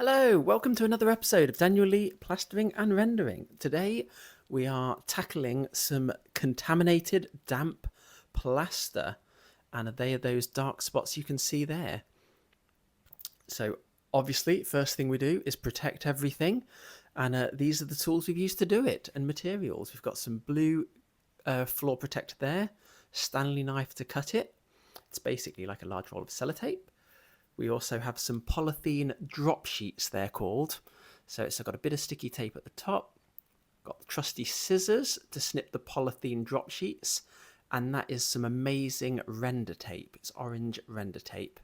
Hello, welcome to another episode of Daniel Plastering and Rendering. Today we are tackling some contaminated damp plaster, and they are those dark spots you can see there. So obviously, first thing we do is protect everything, and these are the tools we've used to do it, and materials. We've got some blue floor protector there, Stanley knife to cut it. It's basically like a large roll of sellotape. We also have some polythene drop sheets, they're called. So it's got a bit of sticky tape at the top. Got the trusty scissors to snip the polythene drop sheets. And that is some amazing render tape. It's orange render tape.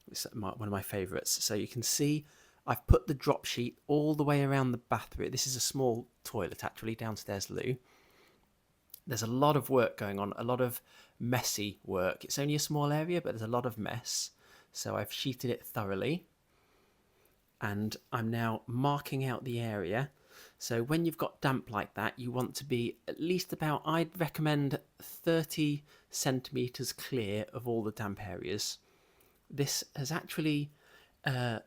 It's one of my favourites. So you can see I've put the drop sheet all the way around the bathroom. This is a small toilet, actually, downstairs loo. There's a lot of work going on, a lot of messy work. It's only a small area, but there's a lot of mess. So I've sheeted it thoroughly, and I'm now marking out the area. So when you've got damp like that, you want to be at least about, I'd recommend 30 centimetres clear of all the damp areas. This has actually a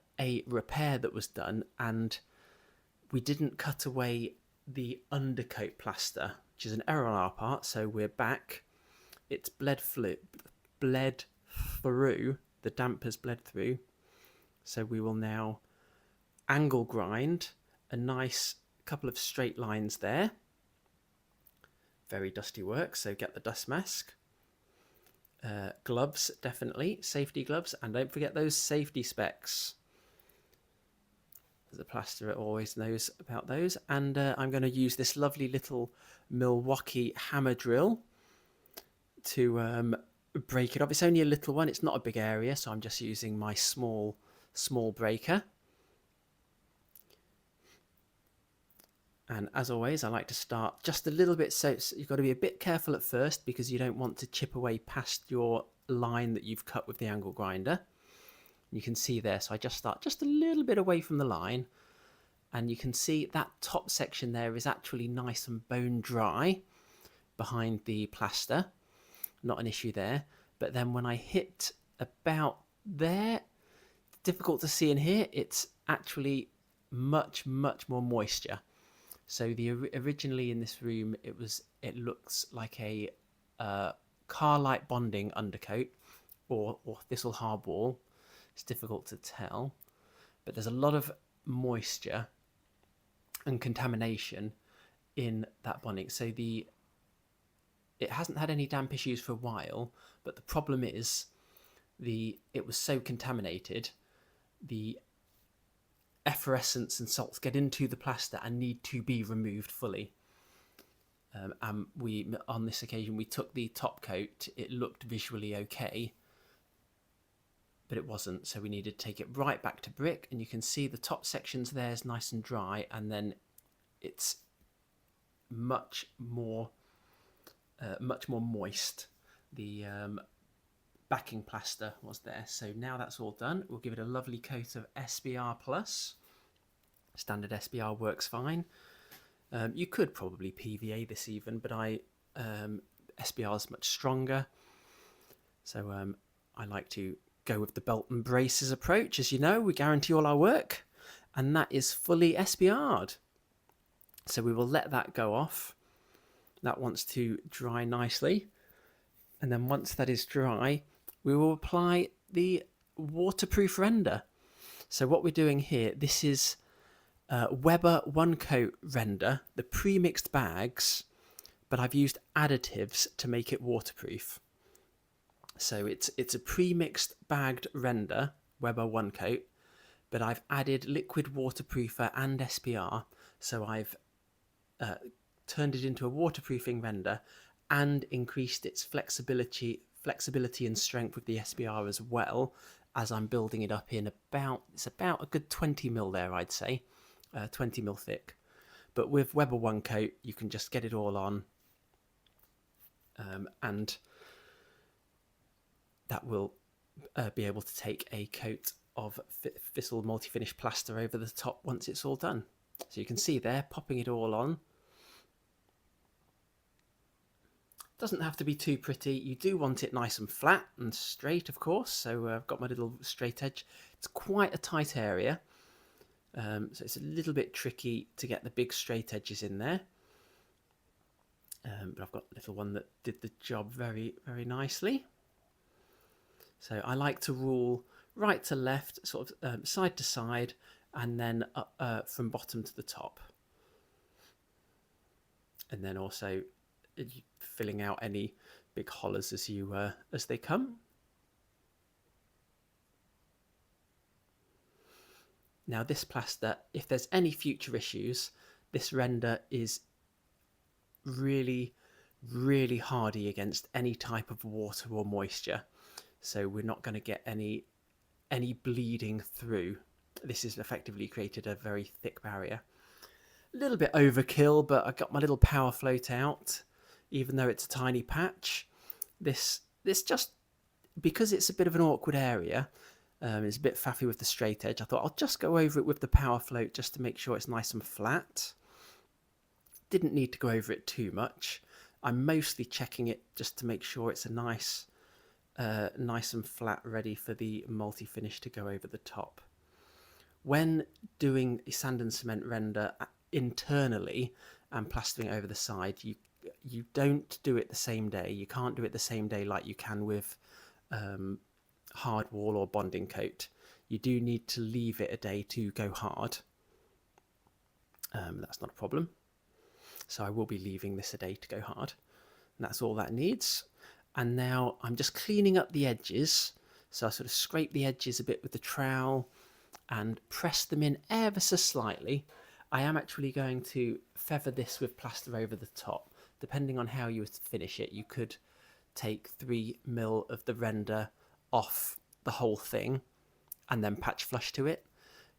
repair that was done, and we didn't cut away the undercoat plaster, which is an error on our part, so we're back. It's bled through. The damp has bled through, so we will now angle grind a nice couple of straight lines there. Very dusty work, so get the dust mask. Gloves, definitely, safety gloves, and don't forget those safety specs. The plasterer always knows about those. And I'm going to use this lovely little Milwaukee hammer drill to break it up. It's only a little one, it's not a big area, so I'm just using my small breaker. And as always, I like to start just a little bit, so you've got to be a bit careful at first because you don't want to chip away past your line that you've cut with the angle grinder. You can see there, so I just start just a little bit away from the line, and you can see that top section there is actually nice and bone dry behind the plaster. Not an issue there, but then when I hit about there, difficult to see in here, it's actually much more moisture. So originally in this room it looks like a car light bonding undercoat or thistle hardwall. It's difficult to tell, but there's a lot of moisture and contamination in that bonding. So it hasn't had any damp issues for a while, but the problem is it was so contaminated, the effervescence and salts get into the plaster and need to be removed fully. And on this occasion, we took the top coat. It looked visually okay, but it wasn't, so we needed to take it right back to brick. And you can see the top sections there is nice and dry, and then it's much more moist. The backing plaster was there. So now that's all done, we'll give it a lovely coat of SBR Plus. Standard SBR works fine. You could probably PVA this even, but SBR is much stronger. So I like to go with the belt and braces approach. As you know, we guarantee all our work, and that is fully SBR'd. So we will let that go off. That wants to dry nicely, and then once that is dry, we will apply the waterproof render. So what we're doing here, this is Weber one coat render, the pre-mixed bags, but I've used additives to make it waterproof. So it's a pre-mixed bagged render, Weber one coat, but I've added liquid waterproofer and SBR, so I've turned it into a waterproofing render and increased its flexibility and strength with the SBR as well, as I'm building it up in it's about a good 20 mil there, I'd say, 20 mil thick. But with Weber one coat, you can just get it all on, and that will be able to take a coat of Thistle multi-finish plaster over the top once it's all done. So you can see there, popping it all on. Doesn't have to be too pretty. You do want it nice and flat and straight, of course. So I've got my little straight edge. It's quite a tight area. So it's a little bit tricky to get the big straight edges in there. But I've got a little one that did the job very, very nicely. So I like to rule right to left, sort of side to side, and then from bottom to the top. And then also filling out any big hollers as they come. Now this plaster, if there's any future issues, this render is really, really hardy against any type of water or moisture. So we're not going to get any bleeding through. This has effectively created a very thick barrier. A little bit overkill, but I got my little power float out, even though it's a tiny patch. This just, because it's a bit of an awkward area, it's a bit faffy with the straight edge, I thought I'll just go over it with the power float just to make sure it's nice and flat. Didn't need to go over it too much. I'm mostly checking it just to make sure it's a nice and flat, ready for the multi-finish to go over the top. When doing a sand and cement render internally and plastering over the side, you don't do it the same day. You can't do it the same day like you can with hard wall or bonding coat. You do need to leave it a day to go hard. That's not a problem. So I will be leaving this a day to go hard. And that's all that needs. And now I'm just cleaning up the edges. So I sort of scrape the edges a bit with the trowel and press them in ever so slightly. I am actually going to feather this with plaster over the top. Depending on how you finish it, you could take 3mm of the render off the whole thing and then patch flush to it.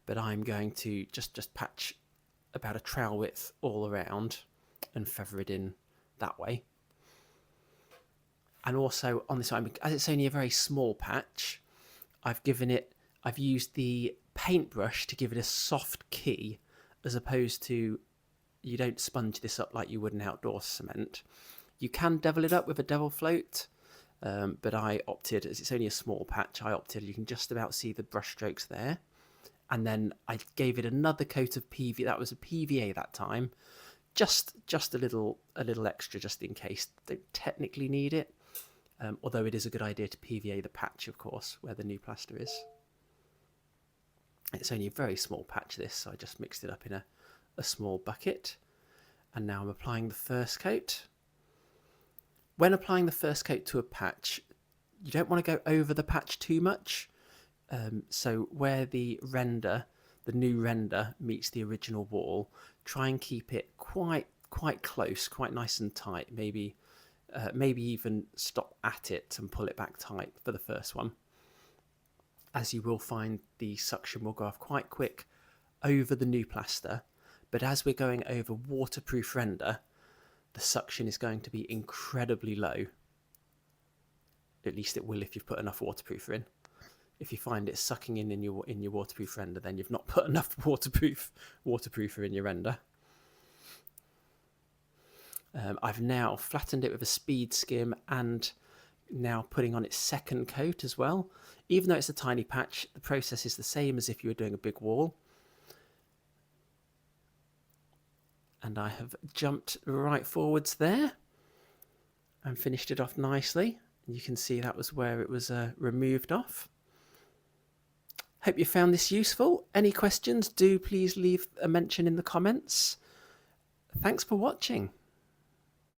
But I'm going to just patch about a trowel width all around and feather it in that way. And also on this one, as it's only a very small patch, I've used the paintbrush to give it a soft key, as opposed to, you don't sponge this up like you would an outdoor cement. You can devil it up with a devil float, but I opted, as it's only a small patch, you can just about see the brush strokes there. And then I gave it another coat of PVA. That was a PVA that time, just a little extra, just in case. Don't technically need it, although it is a good idea to PVA the patch, of course, where the new plaster is. It's only a very small patch, this, so I just mixed it up in a small bucket. And now I'm applying the first coat. When applying the first coat to a patch, you don't want to go over the patch too much. So where the new render meets the original wall, try and keep it quite close, quite nice and tight. Maybe even stop at it and pull it back tight for the first one, as you will find the suction will go off quite quick over the new plaster. But as we're going over waterproof render, the suction is going to be incredibly low. At least it will if you've put enough waterproofer in. If you find it sucking in your waterproof render, then you've not put enough waterproofer in your render. I've now flattened it with a speed skim and now putting on its second coat as well. Even though it's a tiny patch, the process is the same as if you were doing a big wall. And I have jumped right forwards there and finished it off nicely. You can see that was where it was removed off. Hope you found this useful. Any questions, do please leave a mention in the comments. Thanks for watching.